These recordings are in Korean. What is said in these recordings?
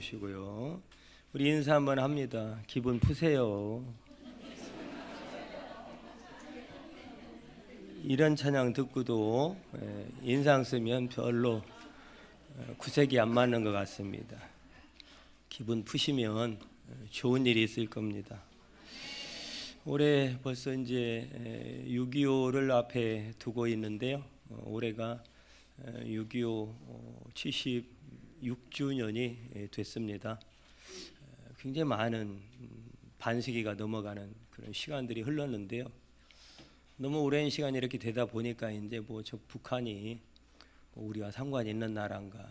나오시고요. 우리 인사 한번 합니다. 기분 푸세요. 이런 찬양 듣고도 인상 쓰면 별로 구색이 안 맞는 것 같습니다. 기분 푸시면 좋은 일이 있을 겁니다. 올해 벌써 이제 6.25를 앞에 두고 있는데요. 올해가 6.25 76주년이 됐습니다. 굉장히 많은 반세기가 넘어가는 그런 시간들이 흘렀는데요. 너무 오랜 시간이 이렇게 되다 보니까 이제 저 북한이 우리와 상관이 있는 나라인가,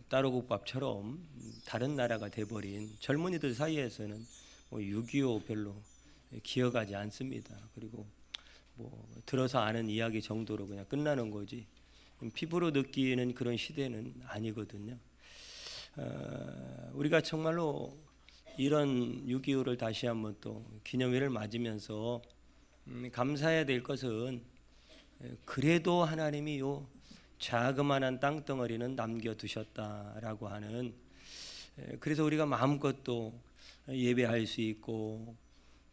따로국밥처럼 다른 나라가 돼버린 젊은이들 사이에서는 6.25 별로 기억하지 않습니다. 그리고 들어서 아는 이야기 정도로 그냥 끝나는 거지 피부로 느끼는 그런 시대는 아니거든요. 우리가 정말로 이런 6.25를 다시 한번 또 기념일을 맞으면서 감사해야 될 것은 그래도 하나님이 요 자그마한 땅덩어리는 남겨두셨다라고 하는, 그래서 우리가 마음껏 또 예배할 수 있고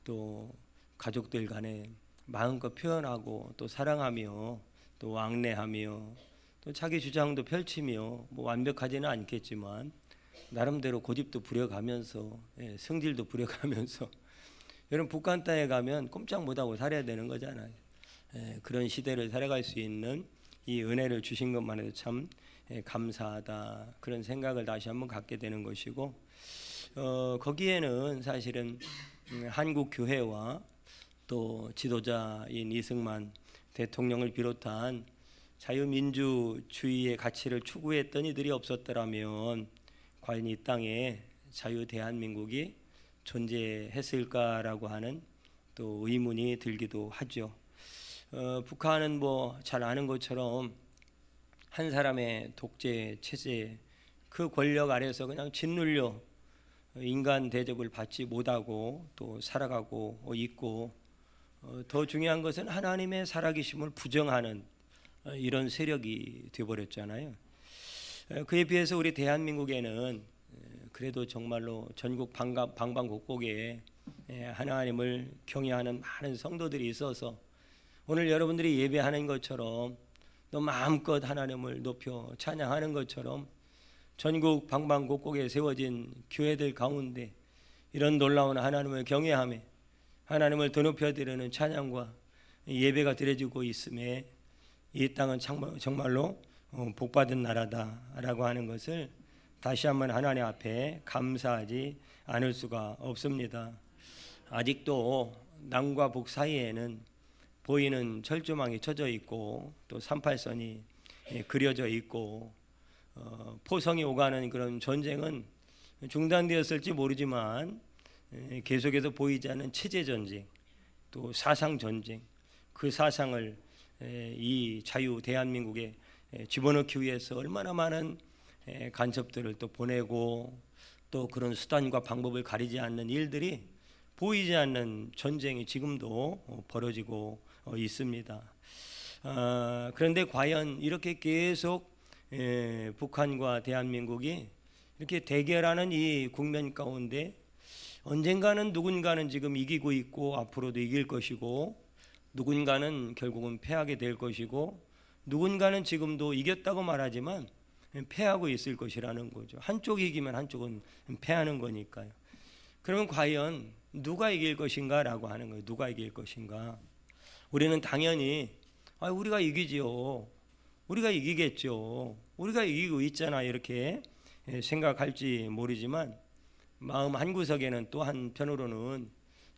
또 가족들 간에 마음껏 표현하고 또 사랑하며 또 왕래하며 또 자기 주장도 펼치며 완벽하지는 않겠지만 나름대로 고집도 부려가면서 성질도 부려가면서 여러분 북한 땅에 가면 꼼짝 못하고 살아야 되는 거잖아요. 그런 시대를 살아갈 수 있는 이 은혜를 주신 것만 해도 참 감사하다, 그런 생각을 다시 한번 갖게 되는 것이고, 거기에는 사실은 한국 교회와 또 지도자인 이승만 대통령을 비롯한 자유민주주의의 가치를 추구했던 이들이 없었더라면 과연 이 땅에 자유 대한민국이 존재했을까라고 하는 또 의문이 들기도 하죠. 북한은 잘 아는 것처럼 한 사람의 독재 체제, 그 권력 아래서 그냥 짓눌려 인간 대접을 받지 못하고 또 살아가고 있고, 더 중요한 것은 하나님의 살아계심을 부정하는 이런 세력이 되어버렸잖아요. 그에 비해서 우리 대한민국에는 그래도 정말로 전국 방방곡곡에 하나님을 경외하는 많은 성도들이 있어서 오늘 여러분들이 예배하는 것처럼 또 마음껏 하나님을 높여 찬양하는 것처럼 전국 방방곡곡에 세워진 교회들 가운데 이런 놀라운 하나님을 경외하며 하나님을 더 높여드리는 찬양과 예배가 드려지고 있음에 이 땅은 정말로 복받은 나라다라고 하는 것을 다시 한번 하나님 앞에 감사하지 않을 수가 없습니다. 아직도 남과 북 사이에는 보이는 철조망이 쳐져 있고 또 38선이 그려져 있고, 포성이 오가는 그런 전쟁은 중단되었을지 모르지만 계속해서 보이지 않는 체제 전쟁, 또 사상 전쟁, 그 사상을 이 자유 대한민국에 집어넣기 위해서 얼마나 많은 간첩들을 또 보내고 또 그런 수단과 방법을 가리지 않는 일들이 보이지 않는 전쟁이 지금도 벌어지고 있습니다. 그런데 과연 이렇게 계속 북한과 대한민국이 이렇게 대결하는 이 국면 가운데 언젠가는 누군가는 지금 이기고 있고 앞으로도 이길 것이고, 누군가는 결국은 패하게 될 것이고, 누군가는 지금도 이겼다고 말하지만 패하고 있을 것이라는 거죠. 한쪽이 이기면 한쪽은 패하는 거니까요. 그러면 과연 누가 이길 것인가 라고 하는 거예요. 누가 이길 것인가. 우리는 당연히 우리가 이기지요, 우리가 이기겠죠, 우리가 이기고 있잖아, 이렇게 생각할지 모르지만 마음 한구석에는 또 한편으로는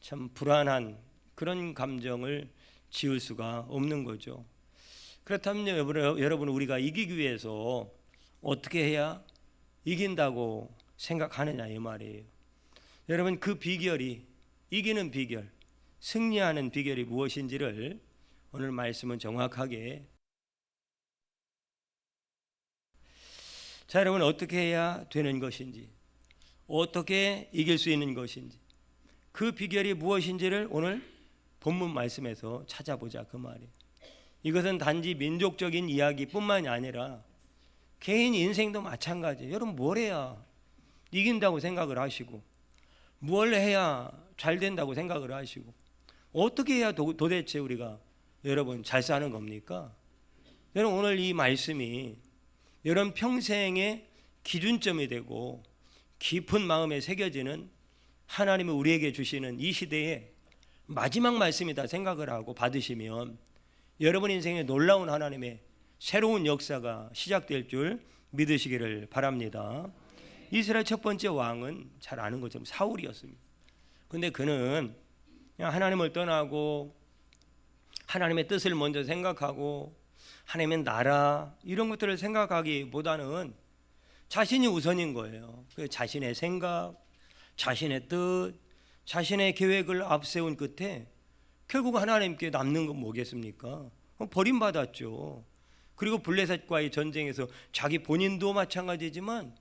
참 불안한 그런 감정을 지울 수가 없는 거죠. 그렇다면 여러분, 우리가 이기기 위해서 어떻게 해야 이긴다고 생각하느냐 이 말이에요. 여러분, 그 비결이, 이기는 비결, 승리하는 비결이 무엇인지를 오늘 말씀은 정확하게, 자 여러분, 어떻게 해야 되는 것인지, 어떻게 이길 수 있는 것인지, 그 비결이 무엇인지를 오늘 본문 말씀에서 찾아보자 그 말이에요. 이것은 단지 민족적인 이야기뿐만이 아니라 개인 인생도 마찬가지예요. 여러분, 뭘 해야 이긴다고 생각을 하시고, 뭘 해야 잘 된다고 생각을 하시고, 어떻게 해야 도대체 우리가 여러분 잘 사는 겁니까? 여러분, 오늘 이 말씀이 여러분 평생의 기준점이 되고 깊은 마음에 새겨지는 하나님이 우리에게 주시는 이 시대의 마지막 말씀이다 생각을 하고 받으시면 여러분 인생에 놀라운 하나님의 새로운 역사가 시작될 줄 믿으시기를 바랍니다. 이스라엘 첫 번째 왕은 잘 아는 것처럼 사울이었습니다. 근데 그는 그냥 하나님을 떠나고 하나님의 뜻을 먼저 생각하고 하나님의 나라 이런 것들을 생각하기보다는 자신이 우선인 거예요. 그 자신의 생각, 자신의 뜻, 자신의 계획을 앞세운 끝에 결국 하나님께 남는 건 뭐겠습니까? 버림받았죠. 그리고 블레셋과의 전쟁에서 자기 본인도 마찬가지지만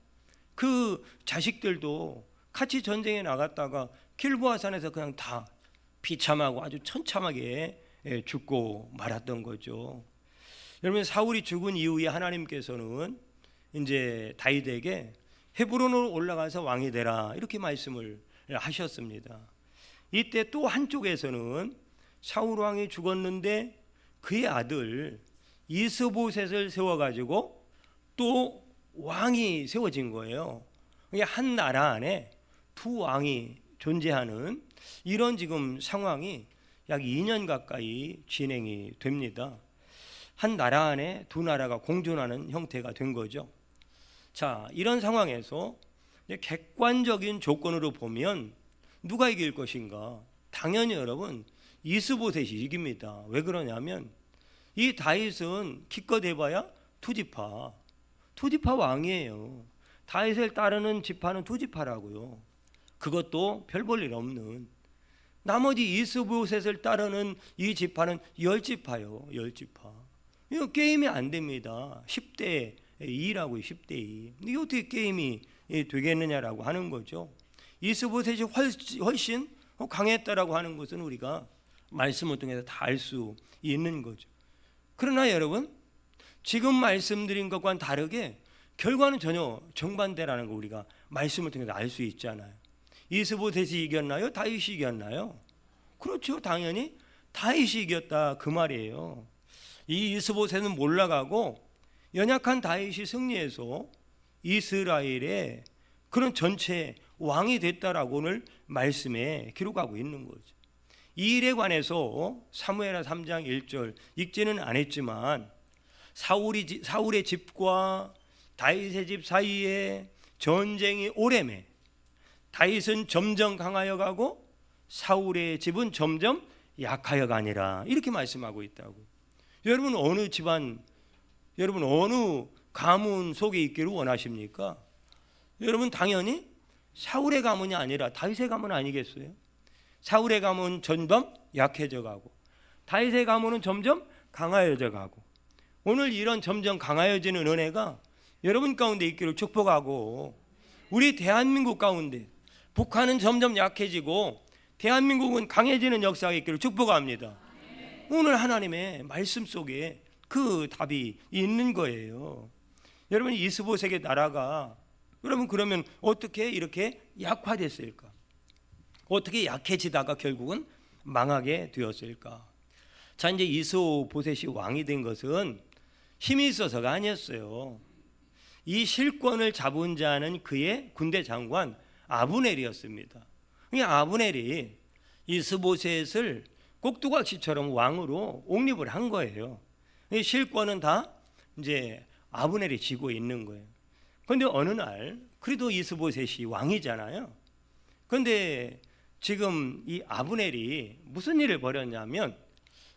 그 자식들도 같이 전쟁에 나갔다가 길보아산에서 그냥 다 비참하고 아주 처참하게 죽고 말았던 거죠. 여러분, 사울이 죽은 이후에 하나님께서는 이제 다윗에게 헤브론으로 올라가서 왕이 되라 이렇게 말씀을 하셨습니다. 이때 또 한쪽에서는 사울 왕이 죽었는데 그의 아들 이스보셋을 세워가지고 또 왕이 세워진 거예요. 한 나라 안에 두 왕이 존재하는 이런 지금 상황이 약 2년 가까이 진행이 됩니다. 한 나라 안에 두 나라가 공존하는 형태가 된 거죠. 자, 이런 상황에서 객관적인 조건으로 보면 누가 이길 것인가? 당연히 여러분 이스보셋이 이깁니다. 왜 그러냐면 이 다윗은 기껏 해봐야 투지파 왕이에요. 다윗을 따르는 지파는 투지파라고요. 그것도 별 볼 일 없는. 나머지 이스보셋을 따르는 이 지파는 10지파요. 10지파. 이거 게임이 안 됩니다. 10대 2라고 10대 2. 이게 어떻게 게임이 되겠느냐라고 하는 거죠. 이스보셋이 훨씬 강했다라고 하는 것은 우리가 말씀을 통해서 다 알 수 있는 거죠. 그러나 여러분, 지금 말씀드린 것과는 다르게 결과는 전혀 정반대라는 거 우리가 말씀을 통해서 알 수 있잖아요. 이스보셋이 이겼나요? 다윗이 이겼나요? 그렇죠. 당연히 다윗이 이겼다 그 말이에요. 이 이스보셋은 몰라가고 연약한 다윗이 승리해서 이스라엘의 그런 전체 왕이 됐다라고 오늘 말씀에 기록하고 있는 거죠. 이 일에 관해서 사무엘하 3장 1절 읽지는 않았지만 사울의 집과 다윗의 집 사이에 전쟁이 오래매 다윗은 점점 강하여 가고 사울의 집은 점점 약하여 가니라 이렇게 말씀하고 있다고. 여러분 어느 집안, 여러분 어느 가문 속에 있기를 원하십니까? 여러분 당연히 사울의 가문이 아니라 다윗의 가문 아니겠어요? 사울의 가문은 점점 약해져 가고 다윗의 가문은 점점 강하여져 가고 오늘 이런 점점 강하여지는 은혜가 여러분 가운데 있기를 축복하고 우리 대한민국 가운데 북한은 점점 약해지고 대한민국은 강해지는 역사가 있기를 축복합니다. 오늘 하나님의 말씀 속에 그 답이 있는 거예요. 여러분 이스보셋의 나라가 여러분 그러면 어떻게 이렇게 약화됐을까? 어떻게 약해지다가 결국은 망하게 되었을까? 자, 이제 이스보셋이 왕이 된 것은 힘이 있어서가 아니었어요. 이 실권을 잡은 자는 그의 군대 장관 아브넬이었습니다. 이 아브넬이 이스보셋을 꼭두각시처럼 왕으로 옹립을 한 거예요. 이 실권은 다 이제 아브넬이 쥐고 있는 거예요. 그런데 어느 날 그래도 이스보셋이 왕이잖아요. 그런데 지금 이 아브넬이 무슨 일을 벌였냐면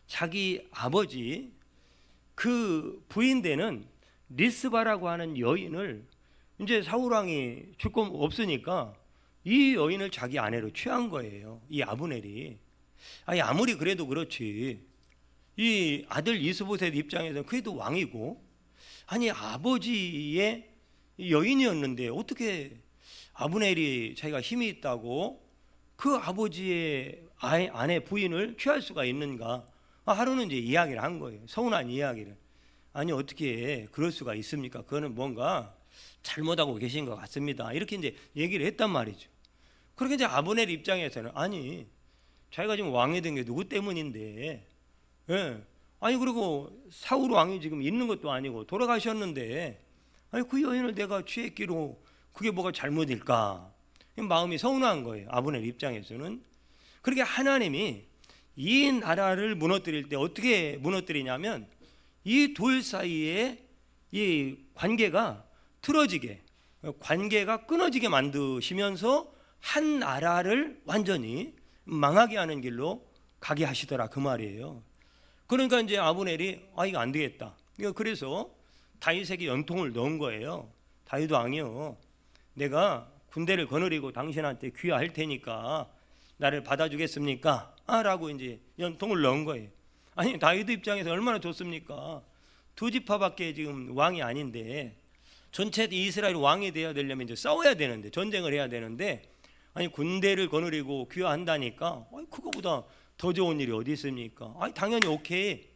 자기 아버지 그 부인 되는 리스바라고 하는 여인을 이제 사울 왕이 줄 거 없으니까 이 여인을 자기 아내로 취한 거예요. 이 아브넬이. 아니 아무리 그래도 그렇지 이 아들 이스보셋 입장에서는 그래도 왕이고 아니 아버지의 여인이었는데 어떻게 아브넬이 자기가 힘이 있다고 그 아버지의 아내 부인을 취할 수가 있는가? 하루는 이제 이야기를 한 거예요. 서운한 이야기를. 아니 어떻게 그럴 수가 있습니까? 그거는 뭔가 잘못하고 계신 것 같습니다. 이렇게 이제 얘기를 했단 말이죠. 그렇게 이제 아브넬 입장에서는 아니 자기가 지금 왕이 된 게 누구 때문인데, 예. 아니 그리고 사울 왕이 지금 있는 것도 아니고 돌아가셨는데, 아니 그 여인을 내가 취했기로 그게 뭐가 잘못일까? 마음이 서운한 거예요. 아브넬 입장에서는. 그렇게 하나님이 이 나라를 무너뜨릴 때 어떻게 무너뜨리냐면 이 둘 사이에 이 관계가 틀어지게, 관계가 끊어지게 만드시면서 한 나라를 완전히 망하게 하는 길로 가게 하시더라 그 말이에요. 그러니까 이제 아브넬이 이거 안 되겠다. 그래서 다윗에게 연통을 넣은 거예요. 다윗 왕이요, 내가 군대를 거느리고 당신한테 귀화할 테니까 나를 받아주겠습니까? 라고 이제 연통을 넣은 거예요. 아니 다윗 입장에서 얼마나 좋습니까? 두 지파밖에 지금 왕이 아닌데, 전체 이스라엘 왕이 되어야 되려면 이제 싸워야 되는데, 전쟁을 해야 되는데, 아니 군대를 거느리고 귀화한다니까 그거보다 더 좋은 일이 어디 있습니까? 당연히 오케이.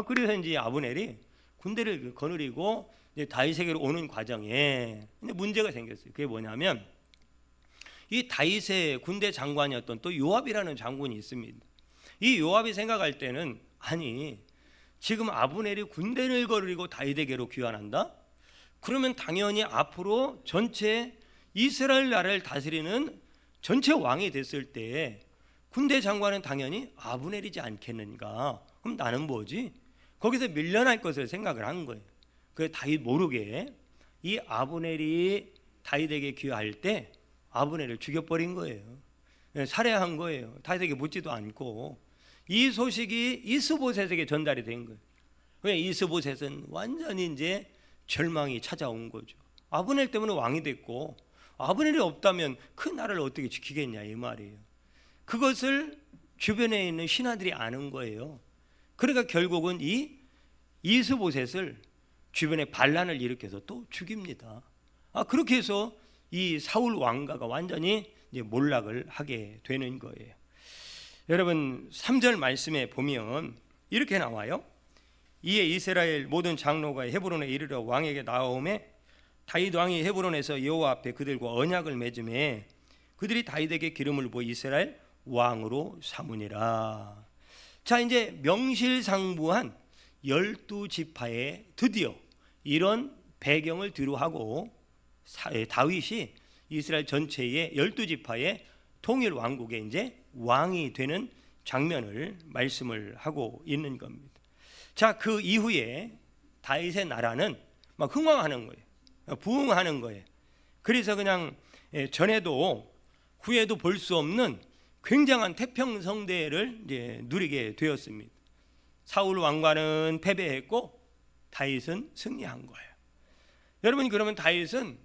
그래서 이제 아브넬이 군대를 거느리고 이제 다윗에게로 오는 과정에 근데 문제가 생겼어요. 그게 뭐냐면 이 다윗의 군대 장관이었던 또 요압이라는 장군이 있습니다. 이 요압이 생각할 때는 아니 지금 아브넬이 군대를 거느리고 다윗에게로 귀환한다? 그러면 당연히 앞으로 전체 이스라엘 나라를 다스리는 전체 왕이 됐을 때 군대 장관은 당연히 아브넬이지 않겠는가? 그럼 나는 뭐지? 거기서 밀려날 것을 생각을 한 거예요. 그래서 다윗 모르게 이 아브넬이 다윗에게 귀화할 때 아브넬을 죽여버린 거예요. 살해한 거예요. 다윗에게 묻지도 않고. 이 소식이 이스보셋에게 전달이 된 거예요. 왜? 이스보셋은 완전히 이제 절망이 찾아온 거죠. 아브넬 때문에 왕이 됐고 아브넬이 없다면 그 나라를 어떻게 지키겠냐 이 말이에요. 그것을 주변에 있는 신하들이 아는 거예요. 그러니까 결국은 이 이스보셋을 주변에 반란을 일으켜서 또 죽입니다. 그렇게 해서 이 사울 왕가가 완전히 이제 몰락을 하게 되는 거예요. 여러분 3절 말씀에 보면 이렇게 나와요. 이에 이스라엘 모든 장로가 헤브론에 이르러 왕에게 나오매 다윗 왕이 헤브론에서 여호와 앞에 그들과 언약을 맺음에 그들이 다윗에게 기름을 부어 이스라엘 왕으로 삼으니라. 자, 이제 명실상부한 12지파에 드디어 이런 배경을 뒤로하고 다윗이 이스라엘 전체의 12지파의 통일 왕국의 이제 왕이 되는 장면을 말씀을 하고 있는 겁니다. 자, 그 이후에 다윗의 나라는 막 흥왕하는 거예요. 부흥하는 거예요. 그래서 그냥 전에도 후에도 볼 수 없는 굉장한 태평성대를 이제 누리게 되었습니다. 사울 왕과는 패배했고 다윗은 승리한 거예요. 여러분 그러면 다윗은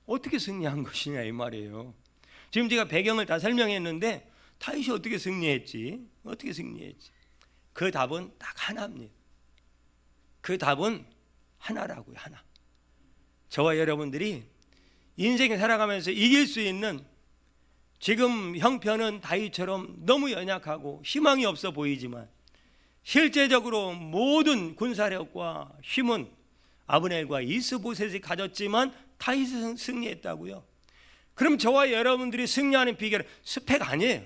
어떻게 승리한 것이냐 이 말이에요. 지금 제가 배경을 다 설명했는데 다윗이 어떻게 승리했지? 어떻게 승리했지? 그 답은 딱 하나입니다. 그 답은 하나라고요. 하나. 저와 여러분들이 인생에 살아가면서 이길 수 있는 지금 형편은 다윗처럼 너무 연약하고 희망이 없어 보이지만 실제적으로 모든 군사력과 힘은 아브넬과 이스보셋이 가졌지만 다윗은 승리했다고요. 그럼 저와 여러분들이 승리하는 비결은 스펙 아니에요.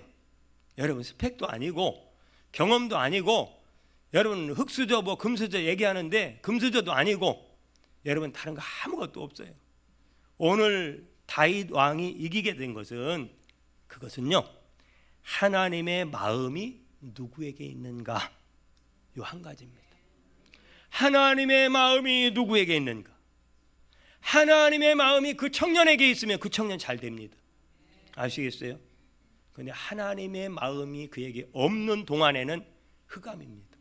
여러분 스펙도 아니고 경험도 아니고 여러분 흙수저 뭐 금수저 얘기하는데 금수저도 아니고 여러분 다른 거 아무것도 없어요. 오늘 다윗 왕이 이기게 된 것은 그것은요 하나님의 마음이 누구에게 있는가 요 한 가지입니다. 하나님의 마음이 누구에게 있는가. 하나님의 마음이 그 청년에게 있으면 그 청년 잘 됩니다. 아시겠어요? 그런데 하나님의 마음이 그에게 없는 동안에는 흑암입니다.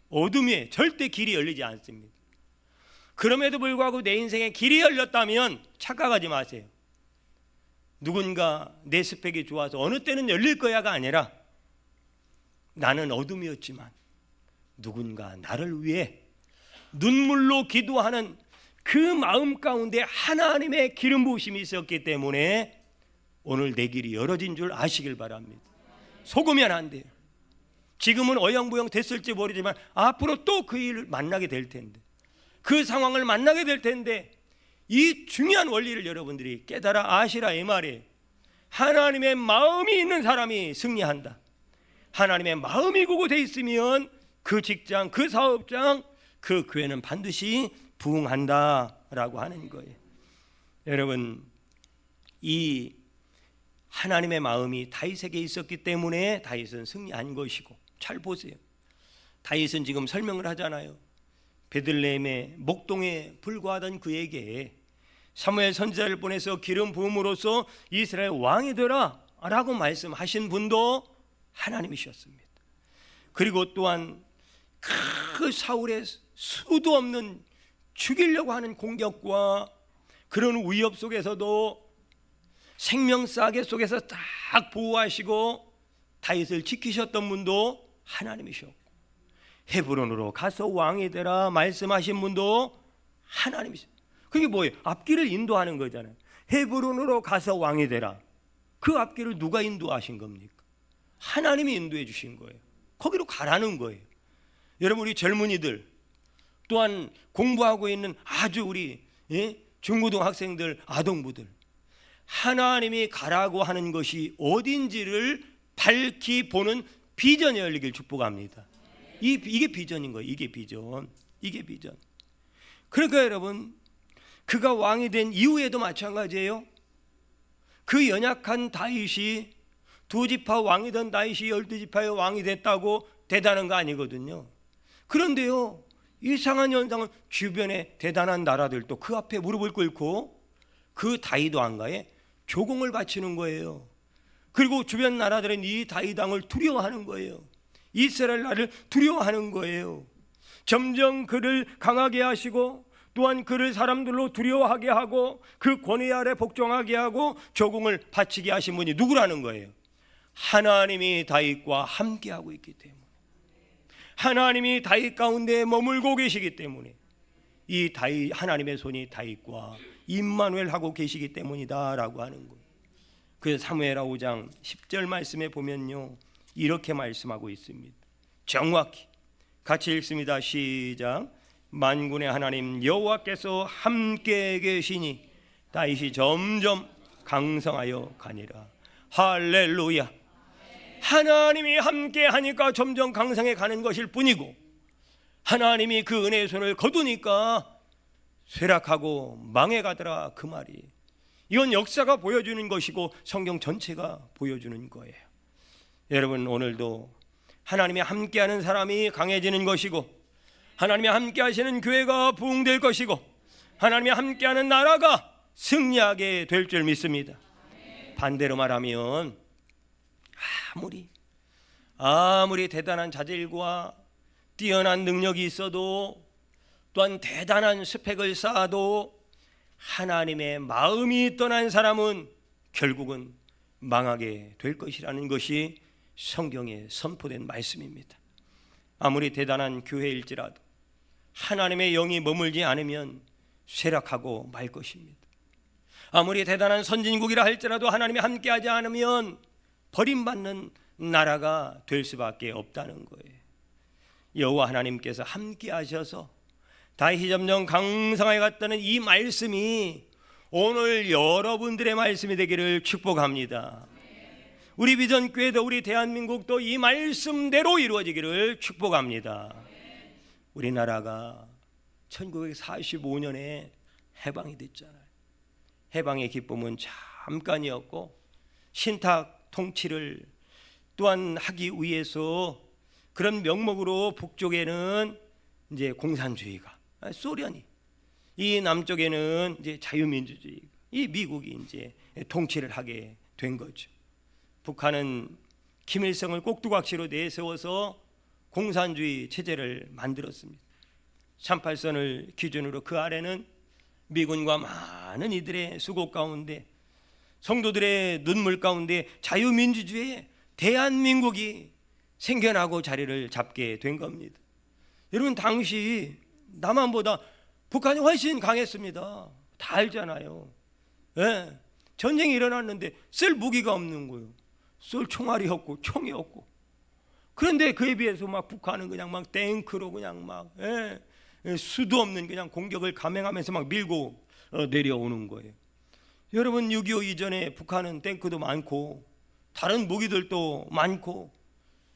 어둠에 절대 길이 열리지 않습니다. 그럼에도 불구하고 내 인생에 길이 열렸다면 착각하지 마세요. 누군가 내 스펙이 좋아서 어느 때는 열릴 거야가 아니라 나는 어둠이었지만 누군가 나를 위해 눈물로 기도하는 그 마음 가운데 하나님의 기름 부으심이 있었기 때문에 오늘 내 길이 열어진 줄 아시길 바랍니다. 속으면 안 돼요. 지금은 어영부영 됐을지 모르지만 앞으로 또 그 일을 만나게 될 텐데 그 상황을 만나게 될 텐데 이 중요한 원리를 여러분들이 깨달아 아시라 이 말이에요. 하나님의 마음이 있는 사람이 승리한다. 하나님의 마음이 구고되어 있으면 그 직장, 그 사업장, 그 교회는 반드시 부흥한다라고 하는 거예요. 여러분, 이 하나님의 마음이 다윗에게 있었기 때문에 다윗은 승리한 것이고, 잘 보세요. 다윗은 지금 설명을 하잖아요. 베들레헴의 목동에 불과하던 그에게 사무엘 선지자를 보내서 기름 부음으로써 이스라엘 왕이 되라 라고 말씀하신 분도 하나님이셨습니다. 그리고 또한 그 사울의 수도 없는 죽이려고 하는 공격과 그런 위협 속에서도 생명싸개 속에서 딱 보호하시고 다윗을 지키셨던 분도 하나님이셨고, 헤브론으로 가서 왕이 되라 말씀하신 분도 하나님이셨어요. 그게 뭐예요? 앞길을 인도하는 거잖아요. 헤브론으로 가서 왕이 되라. 그 앞길을 누가 인도하신 겁니까? 하나님이 인도해 주신 거예요. 거기로 가라는 거예요. 여러분, 우리 젊은이들 또한 공부하고 있는 아주 우리 중고등학생들, 아동부들, 하나님이 가라고 하는 것이 어딘지를 밝히 보는 비전이 열리길 축복합니다. 이게 비전인 거예요. 이게 비전. 그러니까 여러분, 그가 왕이 된 이후에도 마찬가지예요. 그 연약한 다윗이 두 지파 왕이던 다윗이 12지파의 왕이 됐다고 대단한 거 아니거든요. 그런데요, 이상한 현상은 주변의 대단한 나라들도 그 앞에 무릎을 꿇고 그 다윗 왕가에 조공을 바치는 거예요. 그리고 주변 나라들은 이 다윗 왕을 두려워하는 거예요. 이스라엘 나라를 두려워하는 거예요. 점점 그를 강하게 하시고 또한 그를 사람들로 두려워하게 하고 그 권위 아래 복종하게 하고 조공을 바치게 하신 분이 누구라는 거예요? 하나님이 다윗과 함께하고 있기 때문에, 하나님이 다윗 가운데 머물고 계시기 때문에, 이 다윗, 하나님의 손이 다윗과 임마누엘 하고 계시기 때문이다라고 하는 거예요. 그래서 사무엘하 5장 10절 말씀에 보면요, 이렇게 말씀하고 있습니다. 정확히 같이 읽습니다. 시작. 만군의 하나님 여호와께서 함께 계시니 다윗이 점점 강성하여 가니라. 할렐루야. 하나님이 함께 하니까 점점 강성해 가는 것일 뿐이고, 하나님이 그 은혜의 손을 거두니까 쇠락하고 망해 가더라, 그 말이. 이건 역사가 보여주는 것이고 성경 전체가 보여주는 거예요. 여러분, 오늘도 하나님이 함께하는 사람이 강해지는 것이고, 하나님이 함께 하시는 교회가 부흥될 것이고, 하나님이 함께하는 나라가 승리하게 될 줄 믿습니다. 반대로 말하면 아무리 대단한 자질과 뛰어난 능력이 있어도, 또한 대단한 스펙을 쌓아도 하나님의 마음이 떠난 사람은 결국은 망하게 될 것이라는 것이 성경에 선포된 말씀입니다. 아무리 대단한 교회일지라도 하나님의 영이 머물지 않으면 쇠락하고 말 것입니다. 아무리 대단한 선진국이라 할지라도 하나님이 함께하지 않으면 버림받는 나라가 될 수밖에 없다는 거예요. 여호와 하나님께서 함께하셔서 다윗이 점점 강성하게 갔다는 이 말씀이 오늘 여러분들의 말씀이 되기를 축복합니다. 우리 비전교회도, 우리 대한민국도 이 말씀대로 이루어지기를 축복합니다. 우리나라가 1945년에 해방이 됐잖아요. 해방의 기쁨은 잠깐이었고, 신탁 통치를 또한 하기 위해서 그런 명목으로 북쪽에는 이제 공산주의가, 소련이, 이 남쪽에는 이제 자유민주주의, 이 미국이 이제 통치를 하게 된 거죠. 북한은 김일성을 꼭두각시로 내세워서 공산주의 체제를 만들었습니다. 38선을 기준으로 그 아래는 미군과 많은 이들의 수고 가운데, 성도들의 눈물 가운데 자유민주주의의 대한민국이 생겨나고 자리를 잡게 된 겁니다. 여러분, 당시 남한보다 북한이 훨씬 강했습니다. 다 알잖아요. 예, 전쟁이 일어났는데 쓸 무기가 없는 거예요. 쏠 총알이 없고 총이 없고. 그런데 그에 비해서 막 북한은 그냥 막 탱크로 그냥 막 수도 없는 그냥 공격을 감행하면서 막 밀고 내려오는 거예요. 여러분 6.25 이전에 북한은 탱크도 많고 다른 무기들도 많고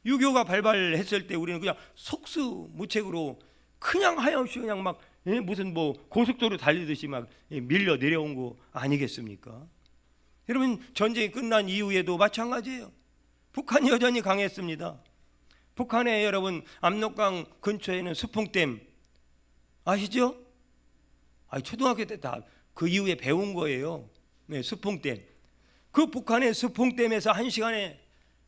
6.25가 발발했을 때 우리는 그냥 속수무책으로 그냥 하염없이 그냥 막 무슨 뭐 고속도로 달리듯이 막 밀려 내려온 거 아니겠습니까? 여러분 전쟁이 끝난 이후에도 마찬가지예요. 북한이 여전히 강했습니다. 북한에 여러분 압록강 근처에는 수풍댐 아시죠? 초등학교 때 다 그 이후에 배운 거예요. 수풍댐. 그 북한의 수풍댐에서 1시간에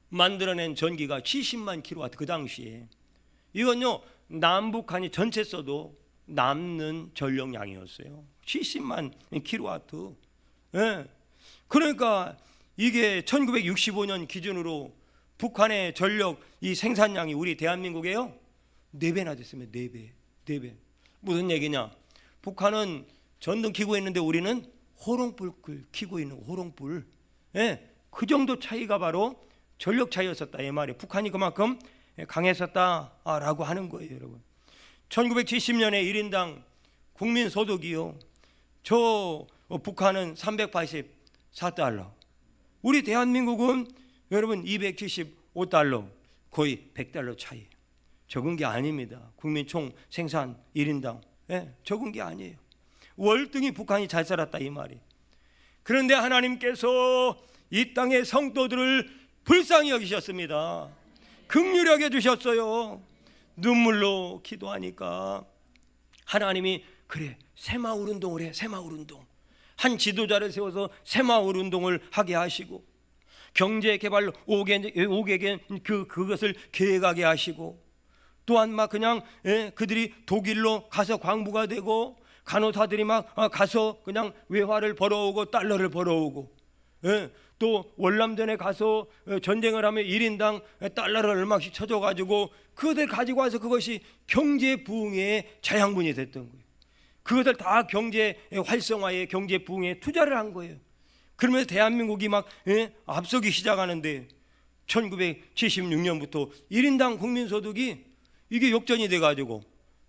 만들어낸 전기가 70만 킬로와트. 그 당시에 이건요 남북한이 전체 써도 남는 전력량이었어요. 70만 킬로와트. 그러니까 이게 1965년 기준으로 북한의 전력 이 생산량이 우리 대한민국에요 4배나 됐으면 4배. 무슨 얘기냐? 북한은 전등 켜고 있는데 우리는 호롱불 켜고 있는 호롱불. 그 정도 차이가 바로 전력 차이였었다 이 말이에요. 북한이 그만큼 강했었다라고 하는 거예요, 여러분. 1970년에 1인당 국민 소득이요. 저 북한은 384달러. 우리 대한민국은 여러분 275달러. 거의 100달러 차이. 적은 게 아닙니다. 국민 총 생산 1인당. 적은 게 아니에요. 월등히 북한이 잘 살았다 이 말이. 그런데 하나님께서 이 땅의 성도들을 불쌍히 여기셨습니다. 긍휼히 여겨주셨어요. 눈물로 기도하니까 하나님이 그래 새마을 운동을 해. 새마을 운동. 한 지도자를 세워서 새마을 운동을 하게 하시고 경제개발 5개년 그것을 계획하게 하시고 또한 막 그냥 그들이 독일로 가서 광부가 되고 간호사들이 막 가서 그냥 외화를 벌어오고 달러를 벌어오고 또 월남전에 가서 전쟁을 하면 1인당 달러를 얼마씩 쳐줘가지고 그것을 가지고 와서 그것이 경제 부흥의 자양분이 됐던 거예요. 그것을 다 경제 활성화에 경제 부흥에 투자를 한 거예요. 그러면서 대한민국이 막 앞서기 시작하는데 1976년부터 1인당 국민소득이 이게 역전이 돼가지고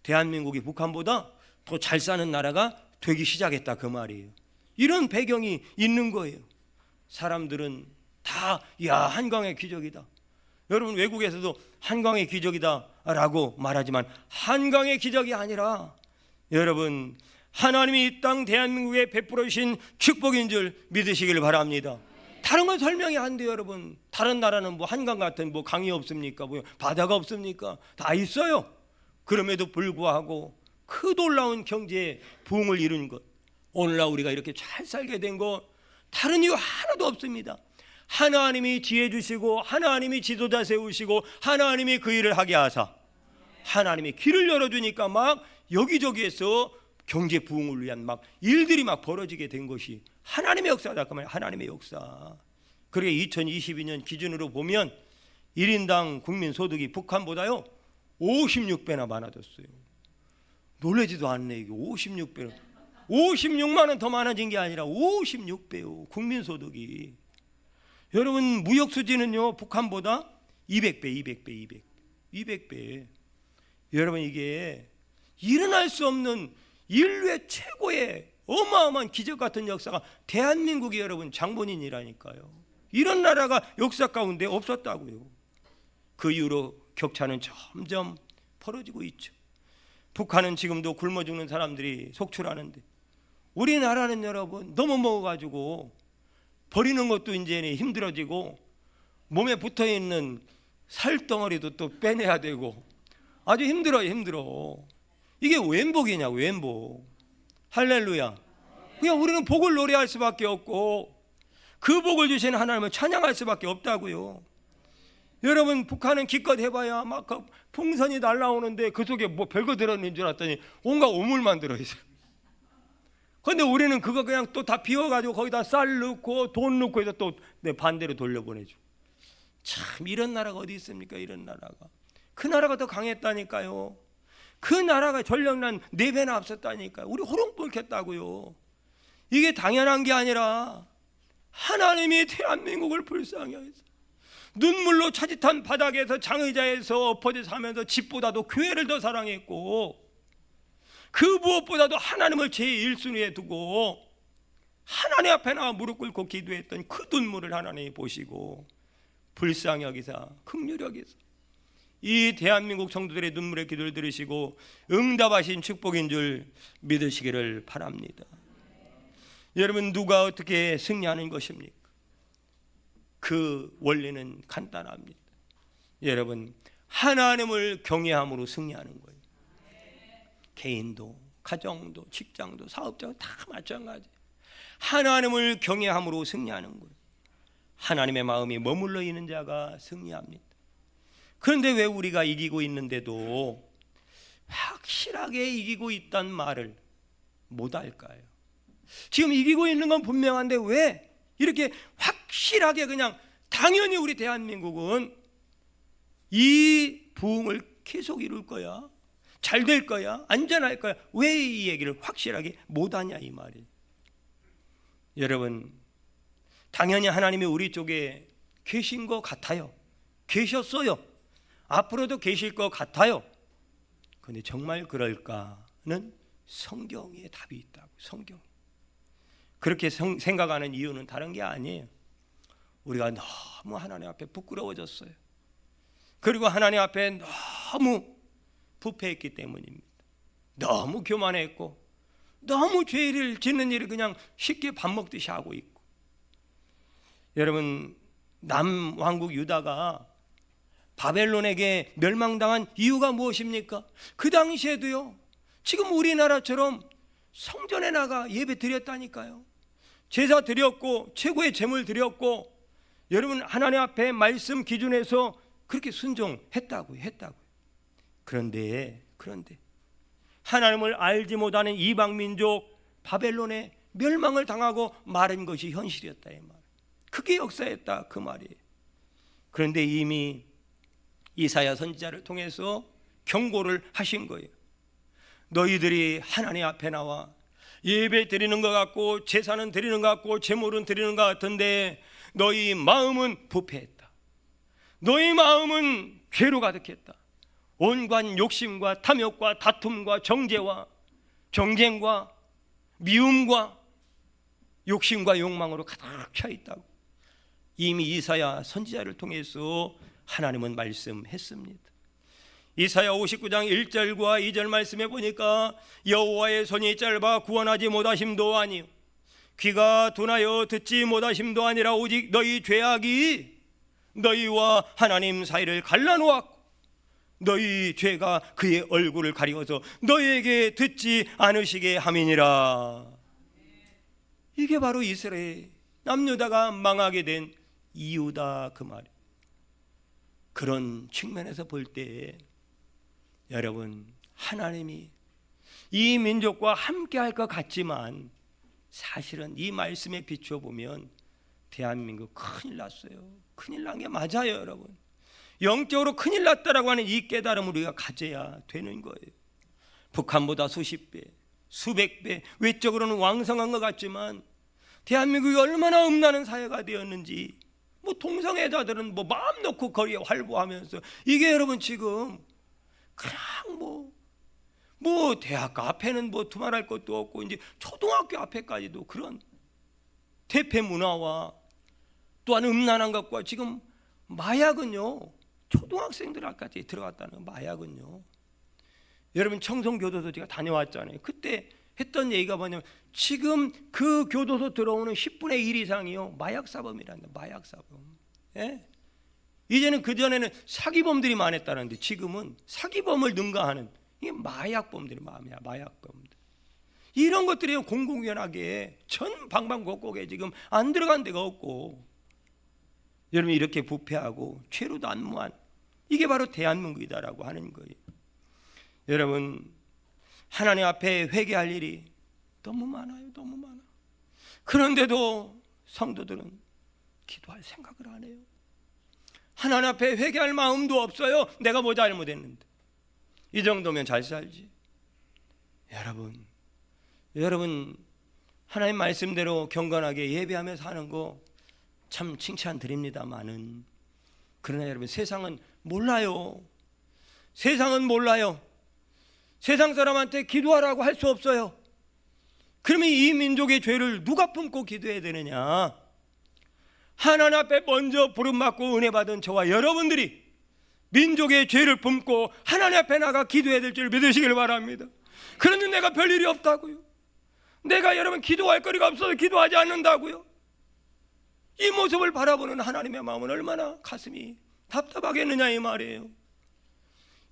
대한민국이 북한보다 더 잘 사는 나라가 되기 시작했다 그 말이에요. 이런 배경이 있는 거예요. 사람들은 다 한강의 기적이다. 여러분 외국에서도 한강의 기적이다 라고 말하지만 한강의 기적이 아니라 여러분 하나님이 이 땅 대한민국에 베풀어 주신 축복인 줄 믿으시길 바랍니다. 다른 건 설명이 안 돼요, 여러분. 다른 나라는 뭐 한강 같은 뭐 강이 없습니까? 뭐 바다가 없습니까? 다 있어요. 그럼에도 불구하고 그 놀라운 경제 부흥을 이룬 것, 오늘날 우리가 이렇게 잘 살게 된 것 다른 이유 하나도 없습니다. 하나님이 지혜 주시고 하나님이 지도자 세우시고 하나님이 그 일을 하게 하사 하나님이 길을 열어주니까 막 여기저기에서 경제 부흥을 위한 막 일들이 막 벌어지게 된 것이 하나님의 역사다 그 말이에요. 하나님의 역사. 그러니까 2022년 기준으로 보면 1인당 국민 소득이 북한보다요 56배나 많아졌어요. 놀라지도 않네. 이게 56배로 56만 원 더 많아진 게 아니라 56배요. 국민 소득이. 여러분 무역 수지는요 북한보다 200배. 여러분 이게 일어날 수 없는 인류의 최고의 어마어마한 기적 같은 역사가 대한민국이 여러분 장본인이라니까요. 이런 나라가 역사 가운데 없었다고요. 그 이후로 격차는 점점 벌어지고 있죠. 북한은 지금도 굶어 죽는 사람들이 속출하는데 우리나라는 여러분 너무 먹어가지고 버리는 것도 이제 힘들어지고 몸에 붙어있는 살덩어리도 또 빼내야 되고 아주 힘들어. 이게 웬 복이냐고. 웬 복. 할렐루야. 그냥 우리는 복을 노래할 수밖에 없고 그 복을 주신 하나님을 찬양할 수밖에 없다고요. 여러분 북한은 기껏 해봐야 막 풍선이 날라오는데 그 속에 뭐 별거 들어있는 줄 알았더니 온갖 오물만 들어있어요. 그런데 우리는 그거 그냥 또 다 비워가지고 거기다 쌀 넣고 돈 넣고 해서 또 반대로 돌려보내죠. 참 이런 나라가 어디 있습니까? 이런 나라가. 그 나라가 더 강했다니까요. 그 나라가 전력난 4배나 앞섰다니까요. 우리 호롱불 켰다고요. 이게 당연한 게 아니라 하나님이 대한민국을 불쌍히 해서 눈물로 차짓한 바닥에서 장의자에서 엎어져 사면서 집보다도 교회를 더 사랑했고 그 무엇보다도 하나님을 제1순위에 두고 하나님 앞에 나와 무릎 꿇고 기도했던 그 눈물을 하나님이 보시고 불쌍히 여기사 긍휼히 여기사 이 대한민국 성도들의 눈물의 기도를 들으시고 응답하신 축복인 줄 믿으시기를 바랍니다. 여러분, 누가 어떻게 승리하는 것입니까? 그 원리는 간단합니다. 여러분, 하나님을 경외함으로 승리하는 거예요. 개인도, 가정도, 직장도, 사업자도 다 마찬가지. 하나님을 경외함으로 승리하는 거예요. 하나님의 마음이 머물러 있는 자가 승리합니다. 그런데 왜 우리가 이기고 있는데도 확실하게 이기고 있다는 말을 못할까요? 지금 이기고 있는 건 분명한데 왜 이렇게 확실하게 그냥 당연히 우리 대한민국은 이 부흥을 계속 이룰 거야, 잘 될 거야, 안전할 거야, 왜 이 얘기를 확실하게 못하냐 이 말이에요. 여러분, 당연히 하나님이 우리 쪽에 계신 것 같아요. 계셨어요. 앞으로도 계실 것 같아요. 그런데 정말 그럴까는 성경에 답이 있다고. 성경. 그렇게 생각하는 이유는 다른 게 아니에요. 우리가 너무 하나님 앞에 부끄러워졌어요. 그리고 하나님 앞에 너무 부패했기 때문입니다. 너무 교만했고 너무 죄를 짓는 일을 그냥 쉽게 밥 먹듯이 하고 있고. 여러분, 남왕국 유다가 바벨론에게 멸망당한 이유가 무엇입니까? 그 당시에도요, 지금 우리나라처럼 성전에 나가 예배 드렸다니까요. 제사 드렸고 최고의 제물 드렸고, 여러분 하나님 앞에 말씀 기준에서 그렇게 순종했다고요. 그런데 하나님을 알지 못하는 이방민족 바벨론에 멸망을 당하고 마른 것이 현실이었다 이 말. 그게 역사였다 그 말이에요. 그런데 이미 이사야 선지자를 통해서 경고를 하신 거예요. 너희들이 하나님 앞에 나와 예배 드리는 것 같고 제사는 드리는 것 같고 제물은 드리는 것 같은데 너희 마음은 부패했다. 너희 마음은 죄로 가득했다. 온갖 욕심과 탐욕과 다툼과 정죄와 경쟁과 미움과 욕심과 욕망으로 가득 차 있다고 이미 이사야 선지자를 통해서 하나님은 말씀했습니다. 이사야 59장 1절과 2절 말씀에 보니까 여호와의 손이 짧아 구원하지 못하심도 아니요 귀가 둔하여 듣지 못하심도 아니라 오직 너희 죄악이 너희와 하나님 사이를 갈라놓았고 너희 죄가 그의 얼굴을 가리워서 너희에게 듣지 않으시게 함이니라. 이게 바로 이스라엘 남유다가 망하게 된 이유다 그 말이에요. 그런 측면에서 볼 때 여러분, 하나님이 이 민족과 함께 할 것 같지만 사실은 이 말씀에 비추어 보면 대한민국 큰일 났어요. 큰일 난 게 맞아요 여러분. 영적으로 큰일 났다라고 하는 이 깨달음을 우리가 가져야 되는 거예요. 북한보다 수십 배, 수백 배 외적으로는 왕성한 것 같지만 대한민국이 얼마나 음란한 사회가 되었는지 동성애자들은 마음 놓고 거리에 활보하면서 이게 여러분 지금 그냥 대학교 앞에는 두말할 것도 없고 이제 초등학교 앞에까지도 그런 대패 문화와 또한 음란한 것과 지금 마약은요 초등학생들 앞까지 들어갔다는 마약은요. 여러분 청송교도소 제가 다녀왔잖아요. 그때 했던 얘기가 뭐냐면 지금 그 교도소 들어오는 10분의 1 이상이요 마약사범이란다. 마약사범. 예? 이제는 그전에는 사기범들이 많았다는데 지금은 사기범을 능가하는 이게 마약범들이 마약범들. 이런 것들이 공공연하게 전 방방곡곡에 지금 안 들어간 데가 없고 여러분 이렇게 부패하고 죄로 난무한 이게 바로 대한민국이다라고 하는 거예요. 여러분 하나님 앞에 회개할 일이 너무 많아요. 너무 많아. 그런데도 성도들은 기도할 생각을 안 해요. 하나님 앞에 회개할 마음도 없어요. 내가 뭐 잘못했는데. 이 정도면 잘 살지. 여러분 하나님 말씀대로 경건하게 예배하며 사는 거 참 칭찬드립니다마는 그러나 여러분 세상은 몰라요. 세상은 몰라요. 세상 사람한테 기도하라고 할 수 없어요. 그러면 이 민족의 죄를 누가 품고 기도해야 되느냐? 하나님 앞에 먼저 부름받고 은혜 받은 저와 여러분들이 민족의 죄를 품고 하나님 앞에 나가 기도해야 될 줄 믿으시길 바랍니다. 그런데 내가 별일이 없다고요? 내가 여러분 기도할 거리가 없어서 기도하지 않는다고요? 이 모습을 바라보는 하나님의 마음은 얼마나 가슴이 답답하겠느냐 이 말이에요.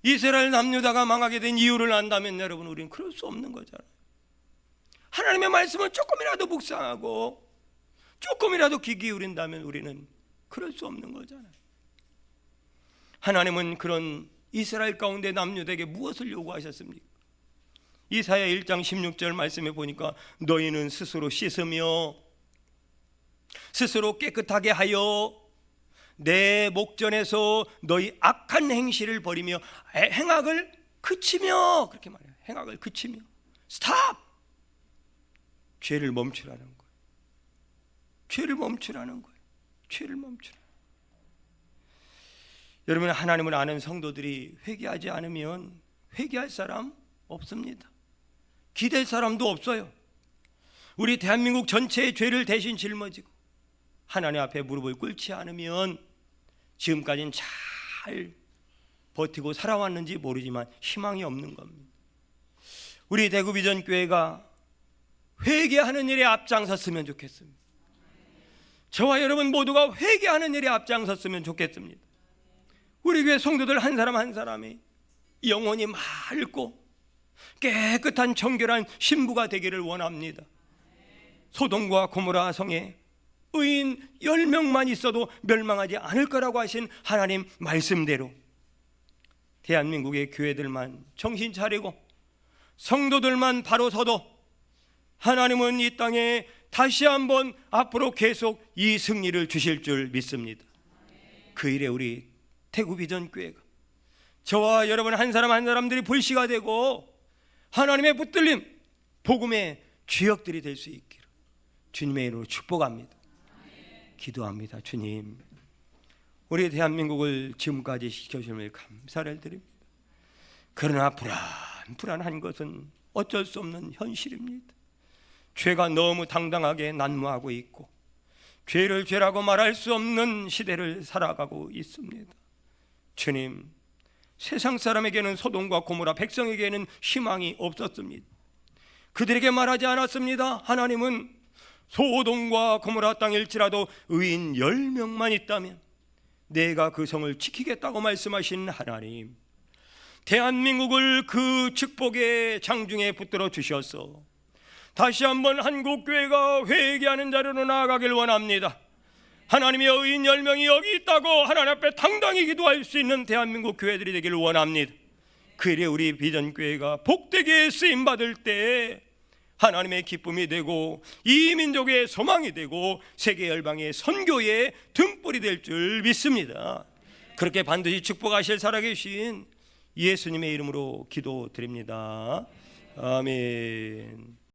이스라엘 남유다가 망하게 된 이유를 안다면 여러분, 우리는 그럴 수 없는 거잖아요. 하나님의 말씀을 조금이라도 묵상하고 조금이라도 귀 기울인다면 우리는 그럴 수 없는 거잖아요. 하나님은 그런 이스라엘 가운데 남유다에게 무엇을 요구하셨습니까? 이사야 1장 16절 말씀에 보니까 너희는 스스로 씻으며 스스로 깨끗하게 하여 내 목전에서 너희 악한 행실을 버리며 행악을 그치며, 그렇게 말해요. 행악을 그치며 스탑! 죄를 멈추라는 거예요. 죄를 멈추라는 거예요. 죄를 멈추라. 여러분, 하나님을 아는 성도들이 회개하지 않으면 회개할 사람 없습니다. 기댈 사람도 없어요. 우리 대한민국 전체의 죄를 대신 짊어지고 하나님 앞에 무릎을 꿇지 않으면 지금까지는 잘 버티고 살아왔는지 모르지만 희망이 없는 겁니다. 우리 대구비전교회가 회개하는 일에 앞장섰으면 좋겠습니다. 저와 여러분 모두가 회개하는 일에 앞장섰으면 좋겠습니다. 우리 교회 성도들 한 사람 한 사람이 영혼이 맑고 깨끗한 정결한 신부가 되기를 원합니다. 소돔과 고모라 성에 의인 10명만 있어도 멸망하지 않을 거라고 하신 하나님 말씀대로 대한민국의 교회들만 정신 차리고 성도들만 바로 서도 하나님은 이 땅에 다시 한번 앞으로 계속 이 승리를 주실 줄 믿습니다. 그 일에 우리 태구비전교회가 저와 여러분 한 사람 한 사람들이 불씨가 되고 하나님의 붙들림 복음의 주역들이 될 수 있기를 주님의 이름으로 축복합니다. 기도합니다. 주님, 우리 대한민국을 지금까지 지켜주심을 감사를 드립니다. 그러나 불안한 것은 어쩔 수 없는 현실입니다. 죄가 너무 당당하게 난무하고 있고 죄를 죄라고 말할 수 없는 시대를 살아가고 있습니다. 주님, 세상 사람에게는 소돔과 고모라 백성에게는 희망이 없었습니다. 그들에게 말하지 않았습니다. 하나님은 소돔과 고모라 땅일지라도 의인 10명만 있다면 내가 그 성을 지키겠다고 말씀하신 하나님, 대한민국을 그 축복의 장중에 붙들어 주셔서 다시 한번 한국교회가 회개하는 자리로 나아가길 원합니다. 하나님의 의인 10명이 여기 있다고 하나님 앞에 당당히 기도할 수 있는 대한민국 교회들이 되기를 원합니다. 그 일에 우리 비전교회가 복되게 쓰임받을 때 하나님의 기쁨이 되고 이 민족의 소망이 되고 세계 열방의 선교의 등불이 될 줄 믿습니다. 그렇게 반드시 축복하실 살아계신 예수님의 이름으로 기도드립니다. 아멘.